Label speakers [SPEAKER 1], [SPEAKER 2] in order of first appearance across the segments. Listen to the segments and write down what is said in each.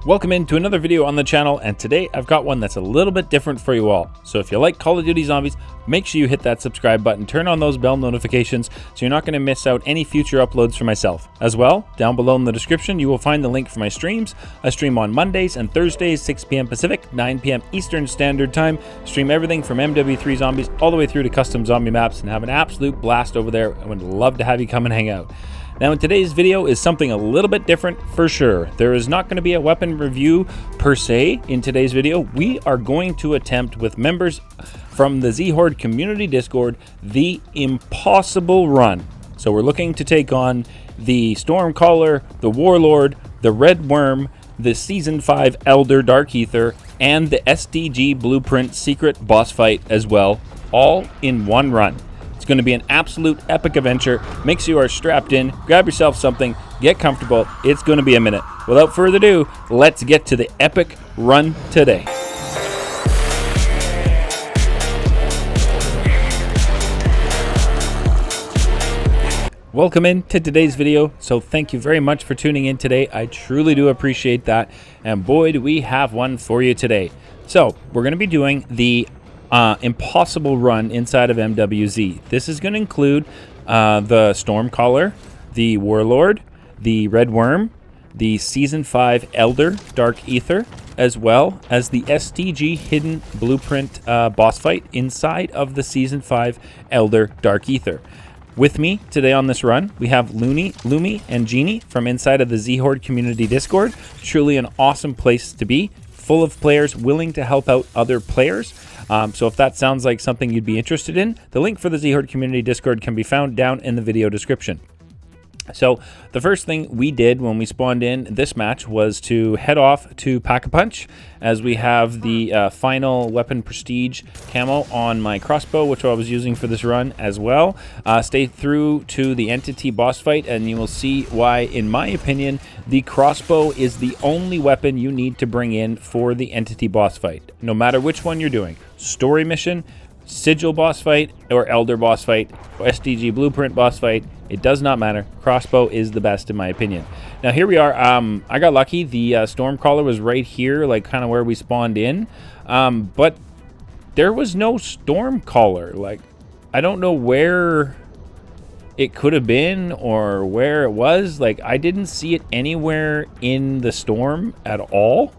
[SPEAKER 1] Welcome into another video on the channel, and today I've got one that's a little bit different for you all. So if you like Call of Duty Zombies, make sure you hit that subscribe button, turn on those bell notifications so you're not going to miss out any future uploads for myself. As well, down below in the description you will find the link for my streams. I stream on Mondays and Thursdays, 6 p.m. Pacific, 9 p.m. Eastern Standard Time. Stream everything from MW3 Zombies all the way through to custom zombie maps and have an absolute blast over there. I would love to have you come and hang out. Now in today's video is something a little bit different for sure. There is not going to be a weapon review per se in today's video. We are going to attempt with members from the Zhorde community Discord the impossible run. So we're looking to take on the Stormcaller, the Warlord, the Red Worm, the Season 5 Elder Dark Aether, and the SDG Blueprint Secret boss fight as well, all in one run. It's going to be an absolute epic adventure. Make sure you are strapped in, grab yourself something, get comfortable. It's going to be a minute. Without further ado, let's get to the epic run today. Welcome into today's video. So thank you very much for tuning in today. I truly do appreciate that. And boy, do we have one for you today. So we're going to be doing the impossible run inside of MWZ. This is going to include the Stormcaller, the Warlord, the Red Worm, the Season 5 Elder Dark Aether, as well as the SDG Hidden Blueprint boss fight inside of the Season 5 Elder Dark Aether. With me today on this run, we have Lumi, and Genie from inside of the Zhorde community Discord. Truly an awesome place to be, full of players willing to help out other players. So if that sounds like something you'd be interested in, the link for the Zhorde community Discord can be found down in the video description. So the first thing we did when we spawned in this match was to head off to Pack-a-Punch, as we have the final weapon prestige camo on my crossbow, which I was using for this run as well. Stay through to the entity boss fight and you will see why, in my opinion, the crossbow is the only weapon you need to bring in for the entity boss fight, no matter which one you're doing. Story mission, Sigil boss fight, or Elder boss fight, or SDG Blueprint boss fight, it does not matter. Crossbow is the best in my opinion. Now here we are. I got lucky. The Stormcaller was right here, like kind of where we spawned in, but there was no Stormcaller. Like, I don't know where it could have been or where it was. Like, I didn't see it anywhere in the storm at all,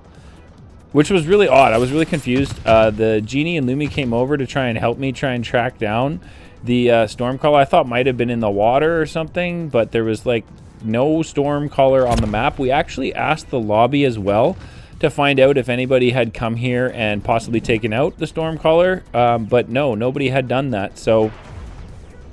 [SPEAKER 1] which was really odd. I was really confused. The Genie and Lumi came over to try and help me try and track down the Stormcaller. I thought might have been in the water or something, but there was like no Stormcaller on the map. We actually asked the lobby as well to find out if anybody had come here and possibly taken out the Stormcaller, but no, nobody had done that. So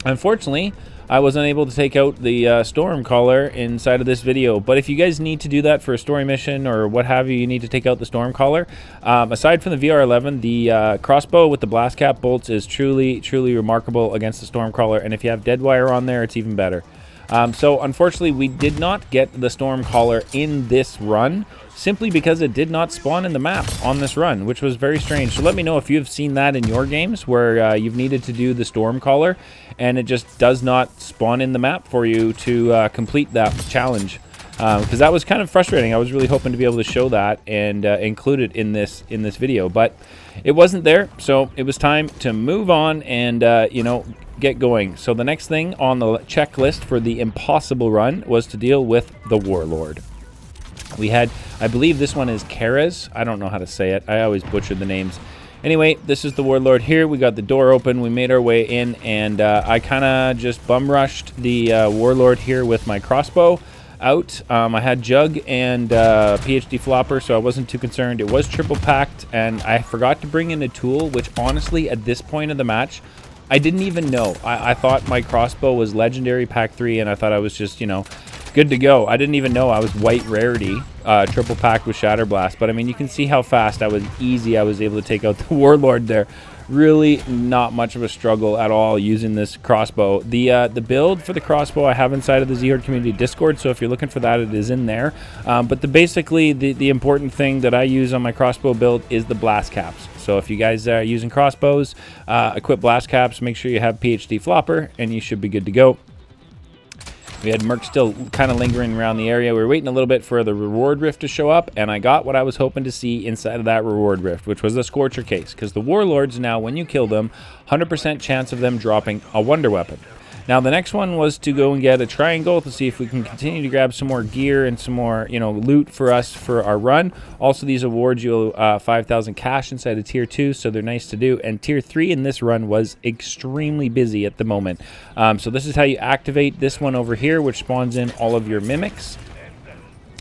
[SPEAKER 1] unfortunately, I was unable to take out the Stormcaller inside of this video. But if you guys need to do that for a story mission or what have you, you need to take out the Stormcaller. Aside from the VR11, the crossbow with the blast cap bolts is truly remarkable against the Stormcaller. And if you have Deadwire on there, it's even better. So unfortunately, we did not get the Stormcaller in this run, simply because it did not spawn in the map on this run, which was very strange. So let me know if you've seen that in your games where you've needed to do the Stormcaller and it just does not spawn in the map for you to complete that challenge. Because that was kind of frustrating. I was really hoping to be able to show that and include it in this video, but it wasn't there. So it was time to move on and you know, get going. So the next thing on the checklist for the impossible run was to deal with the Warlord. We had, I believe this one is Kara's. I don't know how to say it. I always butcher the names. Anyway, this is the Warlord here. We got the door open. We made our way in, and I kind of just bum rushed the Warlord here with my crossbow out. I had Jug and PhD Flopper, so I wasn't too concerned. It was triple packed, and I forgot to bring in a tool, which honestly, at this point of the match, I didn't even know. I thought my crossbow was legendary pack 3, and I thought I was just, you know, good to go. I didn't even know I was white rarity, triple packed with Shatter Blast. But I mean, you can see how fast I was able to take out the Warlord there. Really not much of a struggle at all using this crossbow. The build for the crossbow I have inside of the Zhorde community Discord, so if you're looking for that, it is in there. But basically the important thing that I use on my crossbow build is the blast caps. So if you guys are using crossbows, equip blast caps, make sure you have PhD Flopper, and you should be good to go. We had Merc still kind of lingering around the area. We were waiting a little bit for the reward rift to show up, and I got what I was hoping to see inside of that reward rift, which was the Scorcher case, because the Warlords now, when you kill them, 100% chance of them dropping a wonder weapon. Now, the next one was to go and get a triangle to see if we can continue to grab some more gear and some more, loot for us for our run. Also, these awards you 5,000 cash inside of Tier 2, so they're nice to do. And Tier 3 in this run was extremely busy at the moment. So this is how you activate this one over here, which spawns in all of your mimics.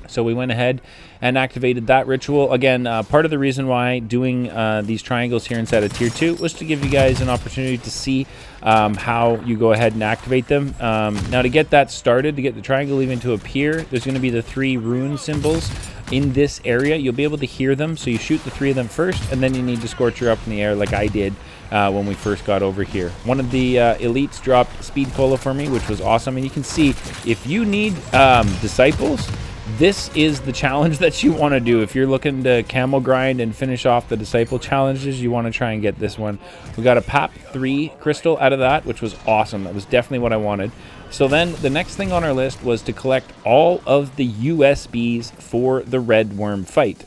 [SPEAKER 1] So we went ahead and activated that ritual. Again, part of the reason why doing these triangles here inside of Tier 2 was to give you guys an opportunity to see how you go ahead and activate them. Now, to get that started, to get the triangle even to appear, there's going to be the 3 rune symbols in this area. You'll be able to hear them, so you shoot the 3 of them first, and then you need to Scorcher up in the air like I did when we first got over here. One of the elites dropped Speed Cola for me, which was awesome, and you can see if you need disciples, this is the challenge that you want to do. If you're looking to camel grind and finish off the disciple challenges, you want to try and get this one. We got a PAP 3 crystal out of that, which was awesome. That was definitely what I wanted. So then the next thing on our list was to collect all of the USBs for the Red Worm fight.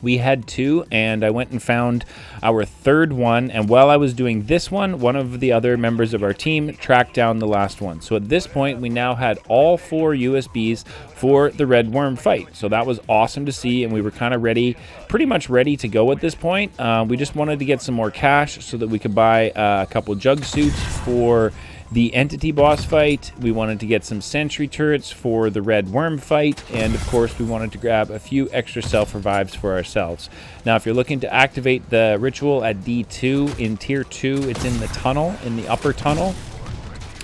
[SPEAKER 1] We had 2, and I went and found our 3rd one, and while I was doing this one, one of the other members of our team tracked down the last one. So at this point, we now had all 4 USBs for the Red Worm fight. So that was awesome to see, and we were kind of ready, pretty much ready to go at this point. We just wanted to get some more cash so that we could buy a couple jug suits for the entity boss fight. We wanted to get some sentry turrets for the Red Worm fight, and of course we wanted to grab a few extra self revives for ourselves. Now, if you're looking to activate the ritual at D2 in Tier 2, it's in the tunnel, in the upper tunnel,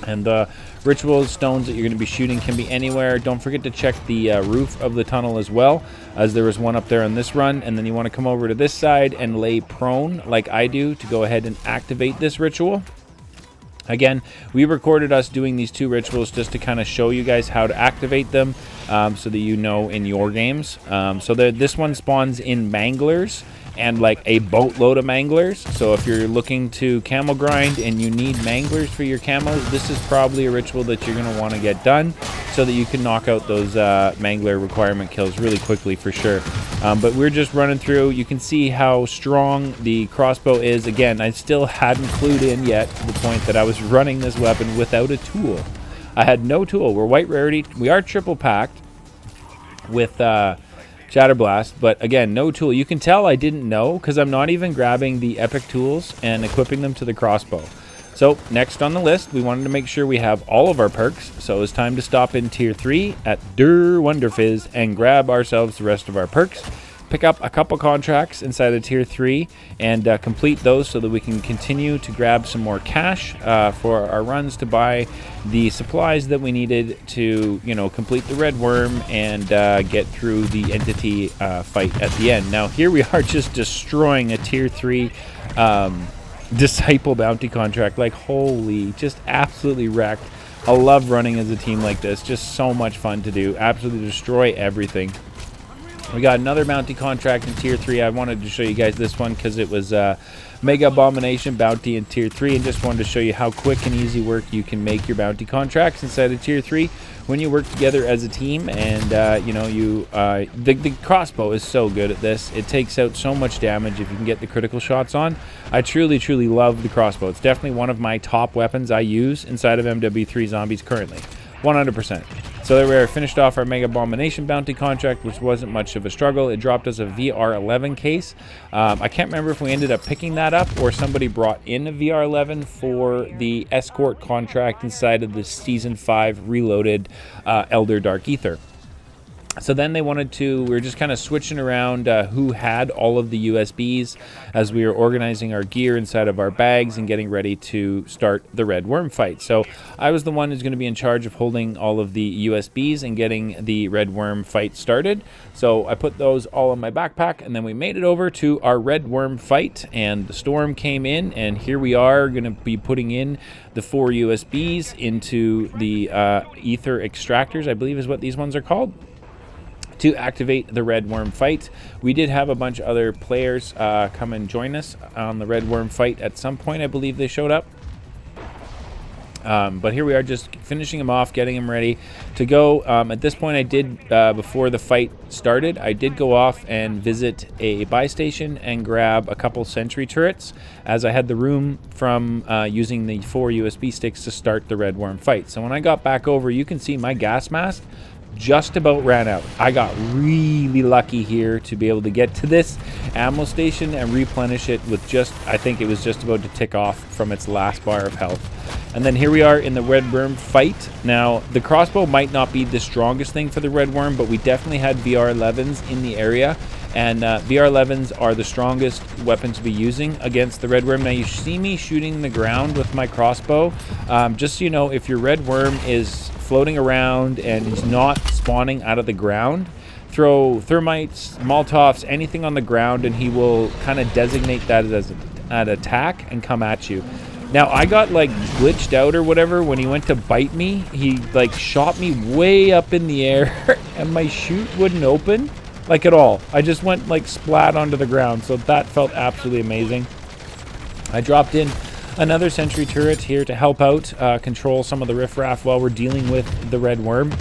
[SPEAKER 1] and the ritual stones that you're going to be shooting can be anywhere. Don't forget to check the roof of the tunnel as well, as there was one up there on this run, and then you want to come over to this side and lay prone like I do to go ahead and activate this ritual. Again, we recorded us doing these 2 rituals just to kind of show you guys how to activate them, so that you know in your games. So this one spawns in manglers, and like a boatload of manglers. So if you're looking to camel grind and you need manglers for your camos, this is probably a ritual that you're going to want to get done so that you can knock out those mangler requirement kills really quickly for sure. But we're just running through. You can see how strong the crossbow is. Again, I still hadn't clued in yet to the point that I was running this weapon without a tool. I had no tool. We're white rarity. We are triple packed with Shatterblast, but again, no tool. You can tell I didn't know because I'm not even grabbing the epic tools and equipping them to the crossbow. So next on the list, we wanted to make sure we have all of our perks. So it's time to stop in Tier 3 at Der Wonderfizz and grab ourselves the rest of our perks. Pick up a couple contracts inside of Tier 3 and complete those so that we can continue to grab some more cash for our runs to buy the supplies that we needed to, complete the Red Worm and get through the entity fight at the end. Now, here we are just destroying a Tier 3 Disciple bounty contract. Like, holy, just absolutely wrecked. I love running as a team like this. Just so much fun to do. Absolutely destroy everything. We got another bounty contract in Tier 3. I wanted to show you guys this one because it was Mega Abomination bounty in Tier 3, and just wanted to show you how quick and easy work you can make your bounty contracts inside of Tier 3 when you work together as a team. And the crossbow is so good at this. It takes out so much damage if you can get the critical shots on. I truly love the crossbow. It's definitely one of my top weapons I use inside of MW3 Zombies currently. 100%. So there we finished off our Mega Abomination bounty contract, which wasn't much of a struggle. It dropped us a VR11 case. I can't remember if we ended up picking that up or somebody brought in a VR11 for the Escort contract inside of the Season 5 Reloaded Elder Dark Aether. So then we were just kind of switching around who had all of the USBs as we were organizing our gear inside of our bags and getting ready to start the Red Worm fight. So I was the one who's going to be in charge of holding all of the USBs and getting the Red Worm fight started. So I put those all in my backpack, and then we made it over to our Red Worm fight, and the storm came in, and here we are going to be putting in the 4 USBs into the Aether extractors, I believe is what these ones are called, to activate the Red Worm fight. We did have a bunch of other players come and join us on the Red Worm fight at some point. I believe they showed up. But here we are, just finishing him off, getting him ready to go. At this point, I did, before the fight started, I did go off and visit a buy station and grab a couple sentry turrets, as I had the room from using the 4 USB sticks to start the Red Worm fight. So when I got back over, you can see my gas mask just about ran out. I got really lucky here to be able to get to this ammo station and replenish it with just, I think it was just about to tick off from its last bar of health. And then here we are in the Red Worm fight. Now, the crossbow might not be the strongest thing for the Red Worm, but we definitely had VR11s in the area. And VR11s are the strongest weapon to be using against the Red Worm. Now, you see me shooting the ground with my crossbow. Just so you know, if your Red Worm is floating around and is not spawning out of the ground, throw thermites, Molotovs, anything on the ground, and he will kind of designate that as an attack and come at you. Now, I got like glitched out or whatever when he went to bite me. He like shot me way up in the air and my chute wouldn't open like at all. I just went like splat onto the ground, so that felt absolutely amazing. I dropped in another sentry turret here to help out control some of the riffraff while we're dealing with the Red Worm.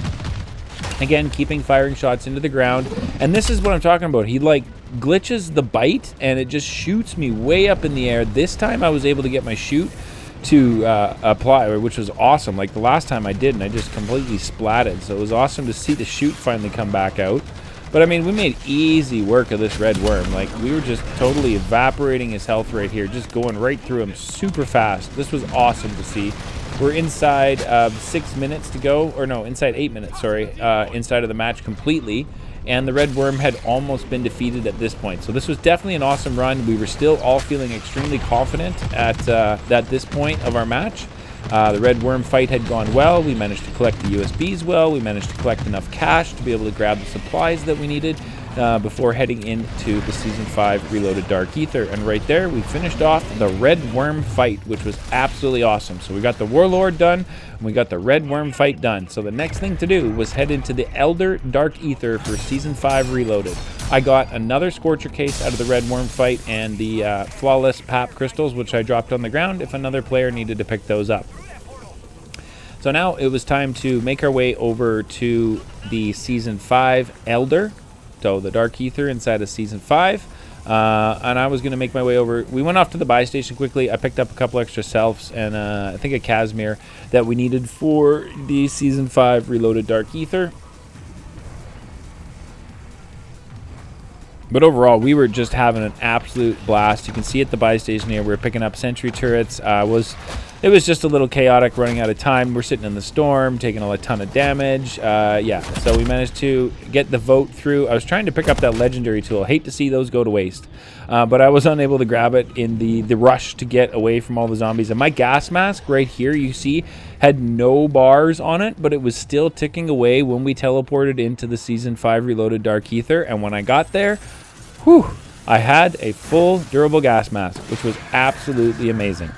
[SPEAKER 1] Again, keeping firing shots into the ground. And this is what I'm talking about. He like glitches the bite and it just shoots me way up in the air. This time I was able to get my chute to apply, which was awesome. Like the last time I didn't, I just completely splatted. So it was awesome to see the chute finally come back out. But I mean, we made easy work of this Red Worm. Like, we were just totally evaporating his health right here, just going right through him super fast. This was awesome to see. We're inside 6 minutes to go, or no, inside 8 minutes, sorry, inside of the match completely. And the Red Worm had almost been defeated at this point. So this was definitely an awesome run. We were still all feeling extremely confident at this point of our match. The Red Worm fight had gone well. We managed to collect the USBs well. We managed to collect enough cash to be able to grab the supplies that we needed before heading into the Season 5 Reloaded Dark Aether. And right there, we finished off the Red Worm fight, which was absolutely awesome. So we got the Warlord done, and we got the Red Worm fight done. So the next thing to do was head into the Elder Dark Aether for Season 5 Reloaded. I got another Scorcher case out of the Red Worm fight and the Flawless PAP crystals, which I dropped on the ground if another player needed to pick those up. So now it was time to make our way over to the Season 5 Elder, so the Dark Aether inside of Season 5. And I was going to make my way over. We went off to the buy station quickly. I picked up a couple extra selfs and I think a Casimir that we needed for the Season 5 Reloaded Dark Aether. But overall, we were just having an absolute blast. You can see at the buy station here, we were picking up sentry turrets. It was just a little chaotic, running out of time. We're sitting in the storm, taking a ton of damage. Yeah, so we managed to get the vote through. I was trying to pick up that legendary tool. Hate to see those go to waste. But I was unable to grab it in the rush to get away from all the zombies. And my gas mask right here, you see, had no bars on it, but it was still ticking away when we teleported into the Season 5 Reloaded Dark Aether. And when I got there, whew, I had a full durable gas mask, which was absolutely amazing.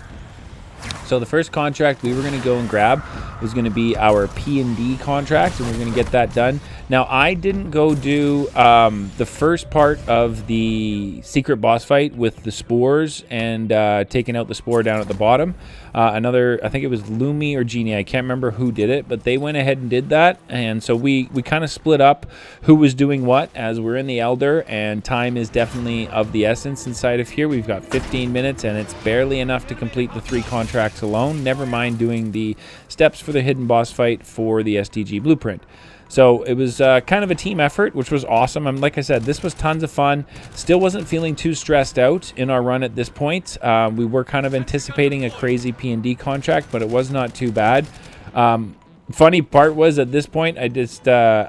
[SPEAKER 1] So the first contract we were going to go and grab was going to be our P&D contract, and we're going to get that done. Now, I didn't go do the first part of the secret boss fight with the spores and taking out the spore down at the bottom. I think it was Lumi or Genie, I can't remember who did it, but they went ahead and did that. And so we kind of split up who was doing what as we're in the Elder, and time is definitely of the essence inside of here. We've got 15 minutes, and it's barely enough to complete the 3 contracts alone, never mind doing the steps for the hidden boss fight for the STG blueprint. So it was kind of a team effort, which was awesome. Like I said, this was tons of fun. Still wasn't feeling too stressed out in our run at this point. We were kind of anticipating a crazy P&D contract, but it was not too bad. Funny part was at this point, I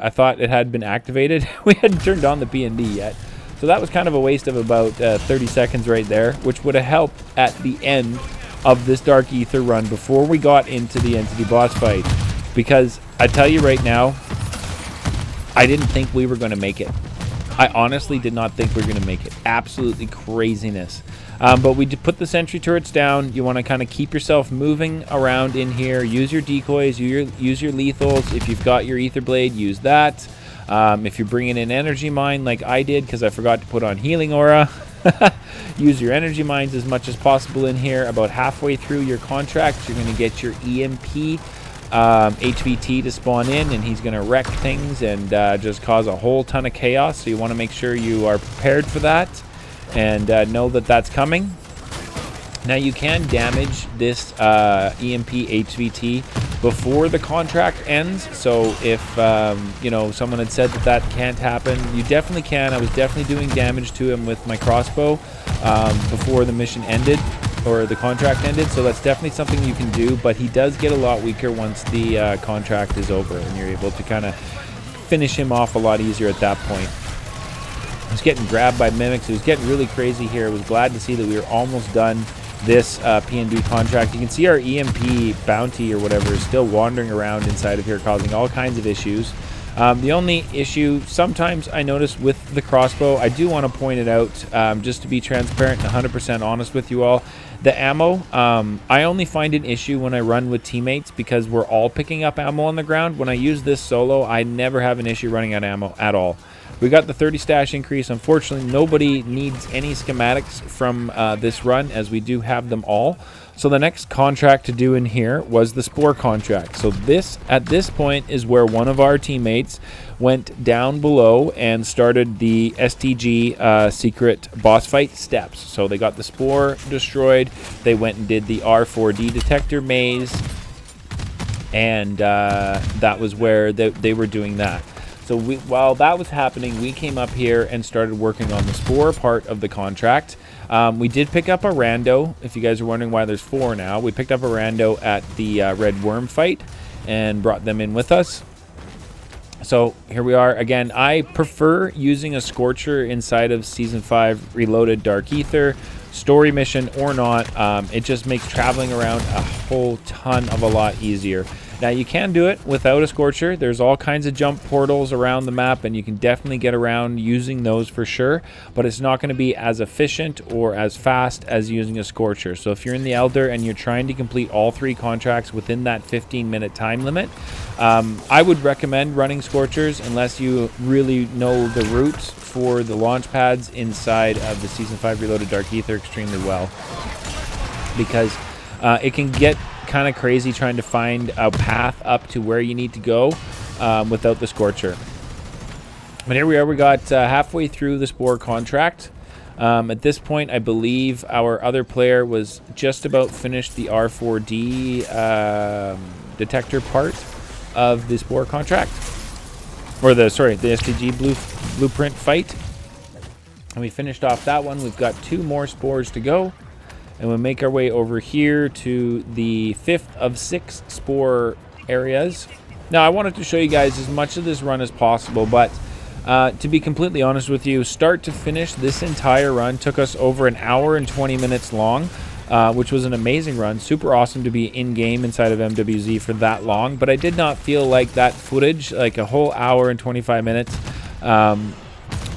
[SPEAKER 1] thought it had been activated. We hadn't turned on the P&D yet. So that was kind of a waste of about 30 seconds right there, which would have helped at the end of this Dark Aether run before we got into the entity boss fight. Because I tell you right now, I didn't think we were going to make it. I honestly did not think we were going to make it. Absolutely craziness. But we did put the sentry turrets down. You want to kind of keep yourself moving around in here. Use your decoys, use your lethals. If you've got your Aether Blade, use that. If you're bringing in Energy Mine like I did, because I forgot to put on Healing Aura, Use your energy mines as much as possible in here. About halfway through your contract, you're going to get your EMP HVT to spawn in, and he's going to wreck things and just cause a whole ton of chaos. So you want to make sure you are prepared for that and know that that's coming. Now you can damage this EMP HVT before the contract ends. So if you know, someone had said that that can't happen, you definitely can. I was definitely doing damage to him with my crossbow before the mission ended, or the contract ended, so that's definitely something you can do. But he does get a lot weaker once the contract is over, and you're able to kind of finish him off a lot easier at that point. I was getting grabbed by mimics. It was getting really crazy here. I was glad to see that we were almost done this PNB contract. You can see our EMP bounty or whatever is still wandering around inside of here, causing all kinds of issues. The only issue sometimes I notice with the crossbow, I do want to point it out, just to be transparent and 100% honest with you all. The ammo, I only find an issue when I run with teammates because we're all picking up ammo on the ground. When I use this solo, I never have an issue running out of ammo at all. We got the 30 stash increase. Unfortunately, nobody needs any schematics from this run, as we do have them all. So the next contract to do in here was the Spore contract. So this, at this point, is where one of our teammates went down below and started the STG secret boss fight steps. So they got the Spore destroyed. They went and did the R4D detector maze. And that was where they were doing that. So while that was happening, we came up here and started working on the Spore part of the contract. We did pick up a rando. If you guys are wondering why there's 4 now, we picked up a rando at the Red Worm fight and brought them in with us. So here we are. Again, I prefer using a Scorcher inside of Season 5 Reloaded Dark Aether, story mission or not. It just makes traveling around a whole ton of a lot easier. Now you can do it without a Scorcher. There's all kinds of jump portals around the map, and you can definitely get around using those for sure, but it's not going to be as efficient or as fast as using a Scorcher. So if you're in the Elder and you're trying to complete all 3 contracts within that 15-minute time limit, I would recommend running Scorchers unless you really know the routes for the launch pads inside of the Season 5 Reloaded Dark Aether extremely well, because it can get kind of crazy trying to find a path up to where you need to go without the Scorcher. But here we are. We got halfway through the Spore contract. At this point, I believe our other player was just about finished the R4D detector part of the Spore contract, or the STG blueprint fight. And we finished off that one. We've got 2 more Spores to go. And we'll make our way over here to the 5th of 6 Spore areas. Now, I wanted to show you guys as much of this run as possible, but to be completely honest with you, start to finish, this entire run took us over an hour and 20 minutes long, which was an amazing run. Super awesome to be in-game inside of MWZ for that long, but I did not feel like that footage, like a whole hour and 25 minutes,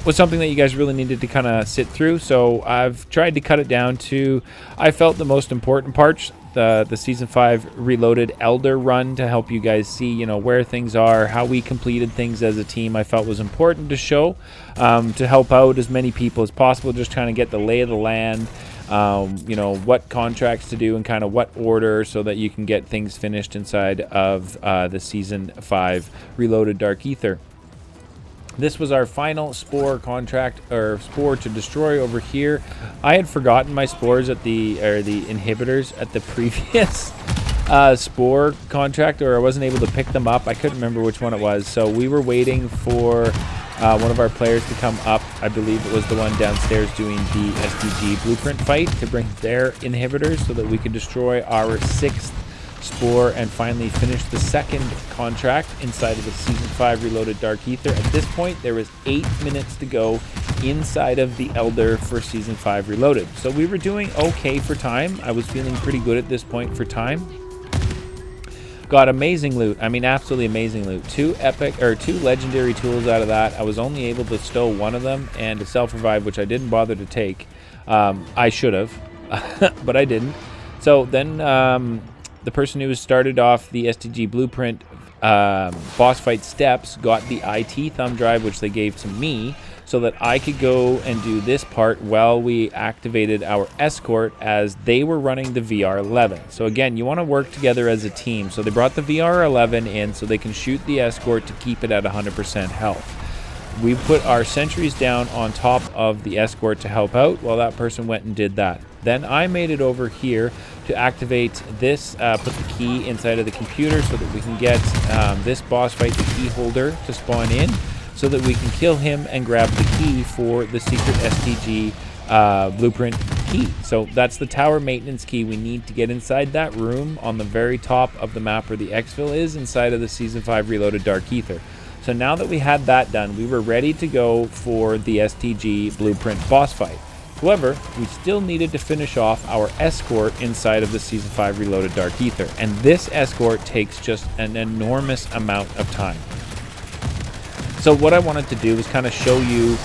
[SPEAKER 1] was something that you guys really needed to kind of sit through. So I've tried to cut it down to, I felt, the most important parts, the Season 5 Reloaded Elder run, to help you guys see, you know, where things are, how we completed things as a team. I felt was important to show, to help out as many people as possible, just trying to get the lay of the land, you know, what contracts to do and kind of what order, so that you can get things finished inside of the Season 5 Reloaded Dark Aether. This was our final Spore contract, or Spore to destroy over here. I had forgotten my Spores at the inhibitors at the previous Spore contract, or I wasn't able to pick them up. I couldn't remember which one it was. So we were waiting for one of our players to come up. I believe it was the one downstairs doing the SDG blueprint fight, to bring their inhibitors so that we could destroy our 6th Spore and finally finish the 2nd contract inside of the Season 5 Reloaded Dark Aether. At this point, there was 8 minutes to go inside of the Elder for Season 5 Reloaded. So we were doing okay for time. I was feeling pretty good at this point for time. Got amazing loot. I mean, absolutely amazing loot. 2 legendary tools out of that. I was only able to stow 1 of them, and a self-revive, which I didn't bother to take. I should have, but I didn't. So then the person who started off the STG blueprint boss fight steps got the IT thumb drive, which they gave to me. so that I could go and do this part while we activated our Escort, as they were running the VR11. So again, you want to work together as a team. So they brought the VR11 in so they can shoot the Escort to keep it at 100% health. We put our sentries down on top of the Escort to help out while that person went and did that. Then I made it over here to activate this, put the key inside of the computer so that we can get this boss fight, the key holder, to spawn in, so that we can kill him and grab the key for the secret STG blueprint key. So that's the tower maintenance key. We need to get inside that room on the very top of the map where the exfil is, inside of the Season 5 Reloaded Dark Aether. So now that we had that done, we were ready to go for the STG blueprint boss fight. However, we still needed to finish off our Escort inside of the Season 5 Reloaded Dark Aether. And this Escort takes just an enormous amount of time. So what I wanted to do was kind of show you,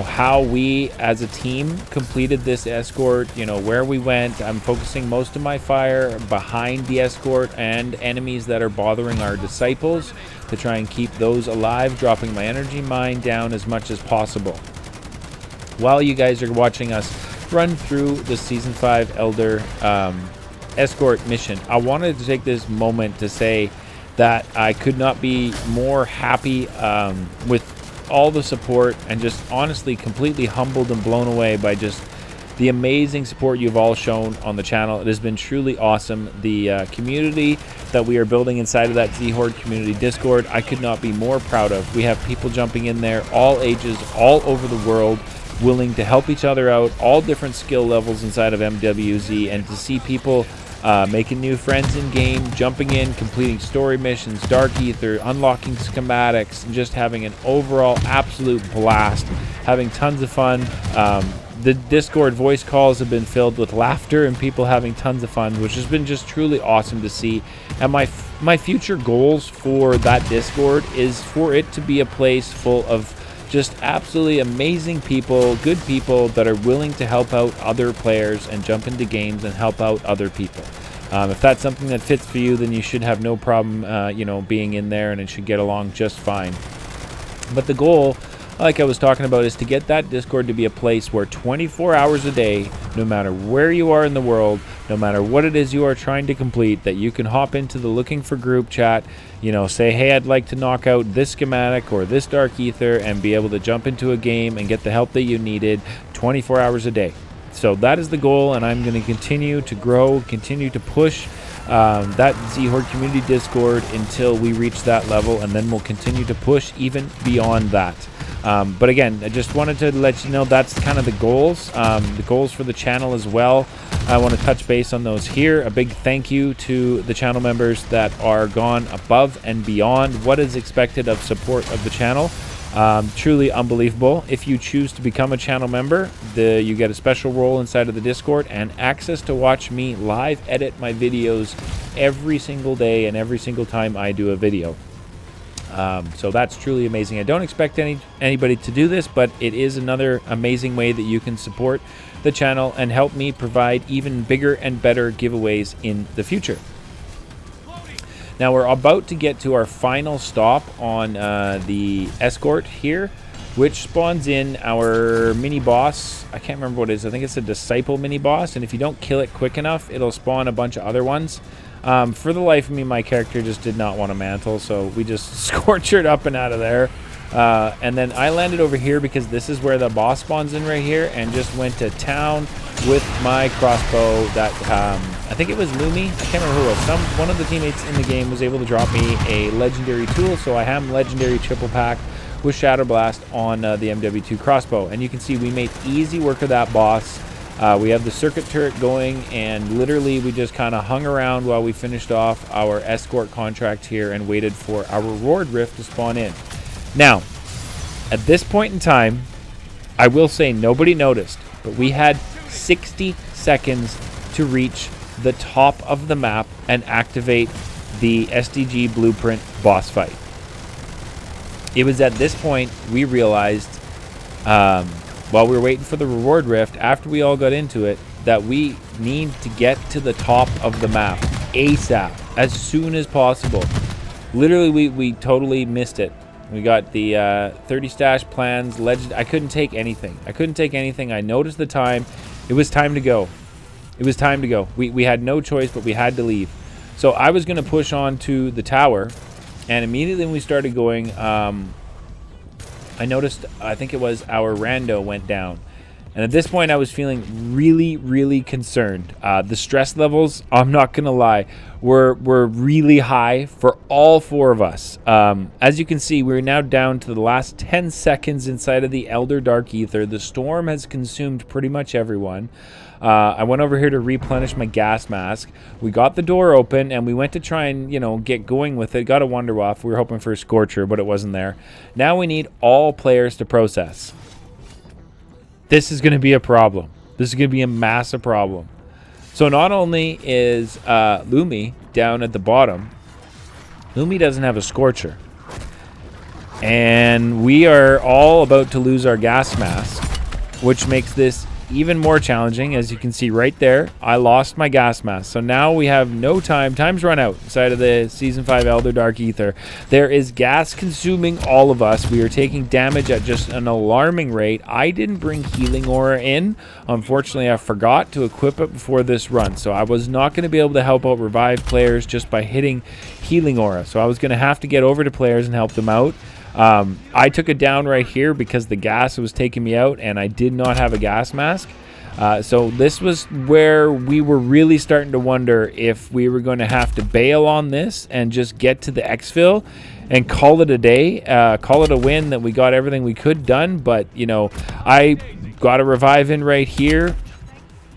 [SPEAKER 1] how we as a team completed this Escort, where we went. I'm focusing most of my fire behind the Escort and enemies that are bothering our disciples to try and keep those alive, dropping my energy mine down as much as possible. While you guys are watching us run through the Season 5 Elder Escort mission, I wanted to take this moment to say that I could not be more happy with all the support, and just honestly completely humbled and blown away by just the amazing support you've all shown on the channel. It has been truly awesome. The community that we are building inside of that Zhorde community Discord, I could not be more proud of. We have people jumping in there, all ages, all over the world, willing to help each other out, all different skill levels inside of MWZ, and to see people making new friends in game, jumping in, completing story missions, Dark Aether, unlocking schematics, and just having an overall absolute blast, having tons of fun. The Discord voice calls have been filled with laughter and people having tons of fun, which has been just truly awesome to see. And my future goals for that Discord is for it to be a place full of just absolutely amazing people, good people that are willing to help out other players and jump into games and help out other people. If that's something that fits for you, then you should have no problem, being in there, and it should get along just fine. But the goal, like I was talking about, is to get that Discord to be a place where 24 hours a day, no matter where you are in the world, no matter what it is you are trying to complete, that you can hop into the looking for group chat, say, hey, I'd like to knock out this schematic or this Dark Aether, and be able to jump into a game and get the help that you needed 24 hours a day. So that is the goal, and I'm going to continue to grow, continue to push that Zhorde community Discord until we reach that level, and then we'll continue to push even beyond that. But again, I just wanted to let you know that's kind of the goals for the channel as well. I want to touch base on those here. A big thank you to the channel members that are gone above and beyond what is expected of support of the channel. Truly unbelievable. If you choose to become a channel member, you get a special role inside of the Discord and access to watch me live edit my videos every single day and every single time I do a video. So that's truly amazing. I don't expect anybody to do this, but it is another amazing way that you can support the channel and help me provide even bigger and better giveaways in the future. Now we're about to get to our final stop on the Escort here, which spawns in our mini boss. I can't remember what it is. I think it's a disciple mini boss, and if you don't kill it quick enough, it'll spawn a bunch of other ones. For the life of me, my character just did not want a mantle, so we just scorched up and out of there. And then I landed over here because this is where the boss spawns in right here, and just went to town with my crossbow that I think it was Lumi. I can't remember who it was. One of the teammates in the game was able to drop me a legendary tool, so I have legendary triple pack with Shatter Blast on the MW2 crossbow. And you can see we made easy work of that boss. We have the circuit turret going, and literally we just kind of hung around while we finished off our Escort contract here and waited for our reward rift to spawn in. Now, at this point in time, I will say nobody noticed, but we had 60 seconds to reach the top of the map and activate the SDG blueprint boss fight. It was at this point we realized, while we were waiting for the reward rift, after we all got into it, that we need to get to the top of the map ASAP, as soon as possible. Literally, we totally missed it. We got the 30 stash plans, legend. I couldn't take anything. I noticed the time. It was time to go. We had no choice, but we had to leave. So I was going to push on to the tower, and immediately when we started going, I noticed, I think it was our rando went down. And at this point, I was feeling really, really concerned. The stress levels, I'm not going to lie, were really high for all four of us. As you can see, we're now down to the last 10 seconds inside of the Elder Dark Aether. The storm has consumed pretty much everyone. I went over here to replenish my gas mask. We got the door open, and we went to try and, get going with it. Got a Wonder Waff. We were hoping for a Scorcher, but it wasn't there. Now we need all players to process. This is going to be a problem. This is going to be a massive problem. So not only is Lumi down at the bottom, Lumi doesn't have a Scorcher. And we are all about to lose our gas mask, which makes this even more challenging. As you can see right there, I lost my gas mask. So now we have no time. Time's run out inside of the Season 5 Elder Dark Aether. There is gas consuming all of us. We are taking damage at just an alarming rate. I didn't bring healing aura in. Unfortunately, I forgot to equip it before this run. So I was not going to be able to help out revive players just by hitting healing aura. So I was going to have to get over to players and help them out. I took it down right here because the gas was taking me out, and I did not have a gas mask. So this was where we were really starting to wonder if we were going to have to bail on this and just get to the exfil and call it a day, call it a win that we got everything we could done. But, I got a revive in right here.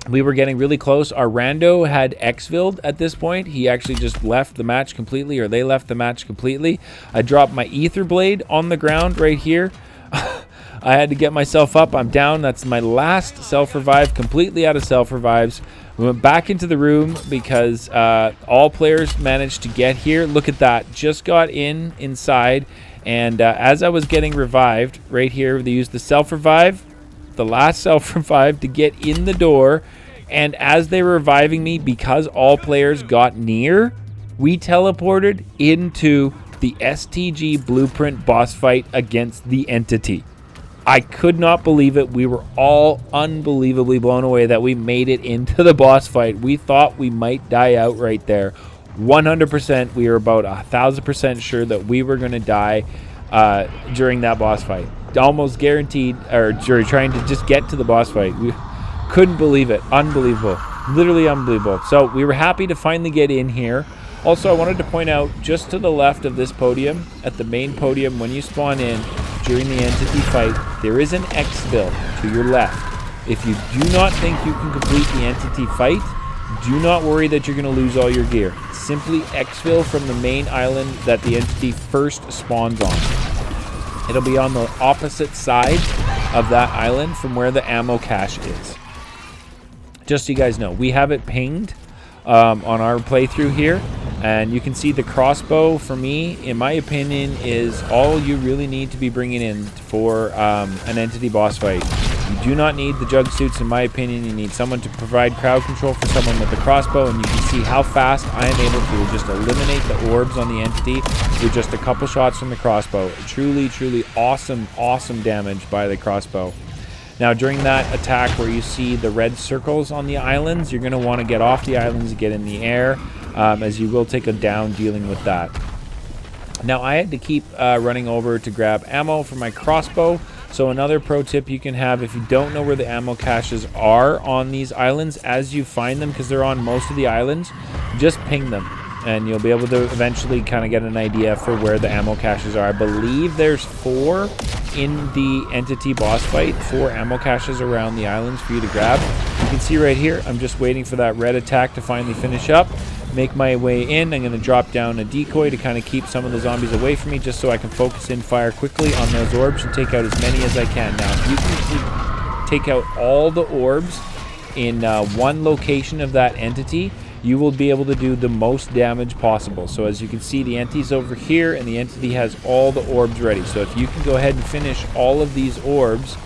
[SPEAKER 1] We were getting really close. Our rando had exfilled at this point. He actually just left the match completely, or they left the match completely. I dropped my ether blade on the ground right here. I had to get myself up. I'm down. That's my last self-revive, completely out of self-revives. We went back into the room because all players managed to get here. Look at that. Just got inside. And as I was getting revived right here, they used the self-revive, the last self-revive, to get in the door. And as they were reviving me, because all players got near, we teleported into the STG Blueprint boss fight against the Entity. I could not believe it. We were all unbelievably blown away that we made it into the boss fight. We thought we might die out right there. 100%, we were about 1,000% sure that we were going to die during that boss fight. Almost guaranteed, or trying to just get to the boss fight. We couldn't believe it. Unbelievable. Literally unbelievable. So we were happy to finally get in here. Also, I wanted to point out, just to the left of this podium, at the main podium, when you spawn in during the Entity fight, there is an exfil to your left. If you do not think you can complete the Entity fight, do not worry that you're going to lose all your gear. Simply exfil from the main island that the Entity first spawns on. It'll be on the opposite side of that island from where the ammo cache is. Just so you guys know, we have it pinged on our playthrough here. And you can see the crossbow, for me, in my opinion, is all you really need to be bringing in for an Entity boss fight. You do not need the jug suits, in my opinion. You need someone to provide crowd control for someone with the crossbow, and you can see how fast I am able to just eliminate the orbs on the Entity with just a couple shots from the crossbow. Truly, truly awesome, awesome damage by the crossbow. Now, during that attack where you see the red circles on the islands, you're going to want to get off the islands and get in the air, as you will take a down dealing with that. Now, I had to keep running over to grab ammo for my crossbow. So another pro tip you can have, if you don't know where the ammo caches are on these islands, as you find them, because they're on most of the islands, just ping them. And you'll be able to eventually kind of get an idea for where the ammo caches are. I believe there's 4 in the Entity boss fight, 4 ammo caches around the islands for you to grab. You can see right here, I'm just waiting for that red attack to finally finish up. Make my way in. I'm going to drop down a decoy to kind of keep some of the zombies away from me, just so I can focus in fire quickly on those orbs and take out as many as I can. Now, if you can take out all the orbs in one location of that Entity, you will be able to do the most damage possible. So as you can see, the Entity's over here, and the Entity has all the orbs ready. So if you can go ahead and finish all of these orbs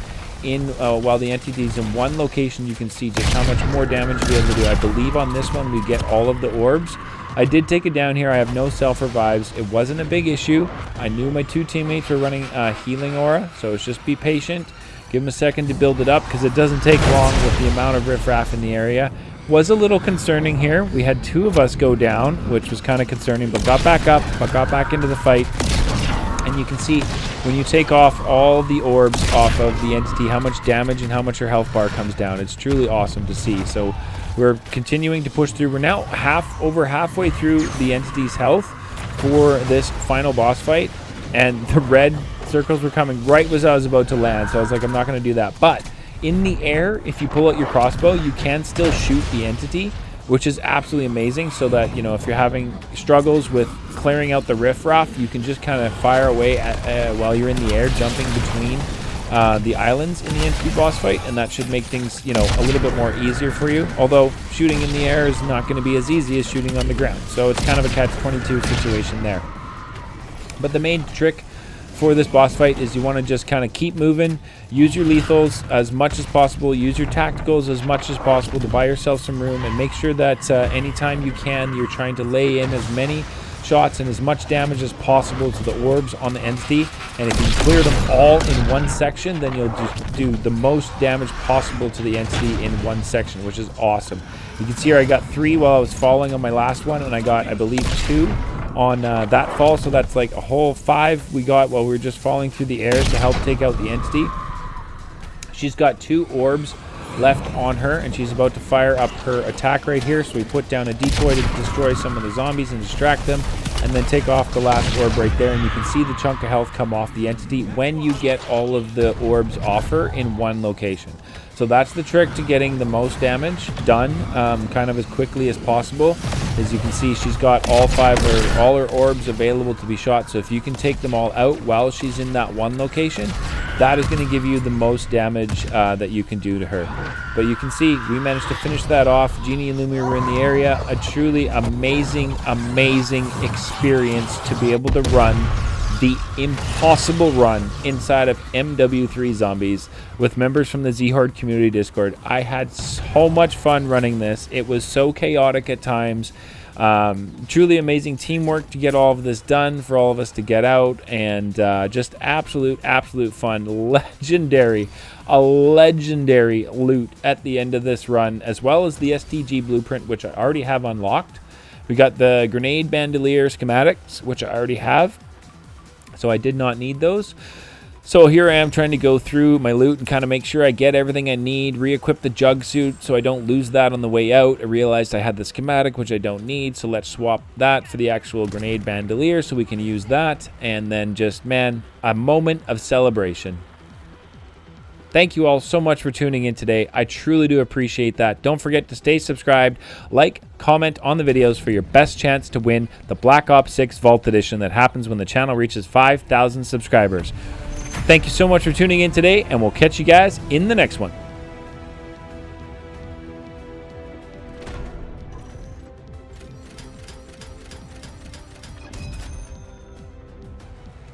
[SPEAKER 1] in while the Entity's in one location, you can see just how much more damage you'll be able to do. I believe on this one we get all of the orbs. I did take it down here. I have no self-revives. It wasn't a big issue. I knew my 2 teammates were running healing aura, so it's just be patient. Give them a second to build it up because it doesn't take long with the amount of riffraff in the area. Was a little concerning here. We had 2 of us go down, which was kind of concerning, but got back up, but got back into the fight. And you can see when you take off all the orbs off of the entity, how much damage and how much your health bar comes down. It's truly awesome to see. So we're continuing to push through. We're now over halfway through the entity's health for this final boss fight. And the red circles were coming right as I was about to land. So I was like, I'm not going to do that. But in the air, if you pull out your crossbow, you can still shoot the entity, which is absolutely amazing. So that, you know, if you're having struggles with clearing out the riffraff, you can just kind of fire away while you're in the air, jumping between the islands in the entity boss fight, and that should make things, you know, a little bit more easier for you. Although shooting in the air is not going to be as easy as shooting on the ground. So it's kind of a catch-22 situation there. But the main trick for this boss fight is you want to just kind of keep moving, use your lethals as much as possible, use your tacticals as much as possible to buy yourself some room, and make sure that anytime you can, you're trying to lay in as many shots and as much damage as possible to the orbs on the entity. And if you clear them all in one section, then you'll just do the most damage possible to the entity in one section, which is awesome. You can see here I got 3 while I was falling on my last one, and I got, I believe, 2 on that fall, so that's like a whole 5 we got while we were just falling through the air to help take out the entity. She's got 2 orbs left on her, and she's about to fire up her attack right here, so we put down a decoy to destroy some of the zombies and distract them, and then take off the last orb right there. And you can see the chunk of health come off the entity when you get all of the orbs off her in one location. So that's the trick to getting the most damage done kind of as quickly as possible. As you can see, she's got all her orbs available to be shot. So if you can take them all out while she's in that one location, that is going to give you the most damage that you can do to her. But you can see we managed to finish that off. Genie and Lumi were in the area. A truly amazing, amazing experience to be able to run the impossible run inside of MW3 Zombies with members from the Zhorde community Discord. I had so much fun running this. It was so chaotic at times. Truly amazing teamwork to get all of this done, for all of us to get out, and just absolute fun. A legendary loot at the end of this run, as well as the STG blueprint, which I already have unlocked. We got the grenade bandolier schematics, which I already have, so I did not need those. So here I am trying to go through my loot and kind of make sure I get everything I need, re-equip the jug suit so I don't lose that on the way out. I realized I had the schematic, which I don't need, so let's swap that for the actual grenade bandolier so we can use that. And then just, man, a moment of celebration. Thank you all so much for tuning in today. I truly do appreciate that. Don't forget to stay subscribed, like, comment on the videos for your best chance to win the Black Ops 6 Vault Edition that happens when the channel reaches 5,000 subscribers. Thank you so much for tuning in today, and we'll catch you guys in the next one.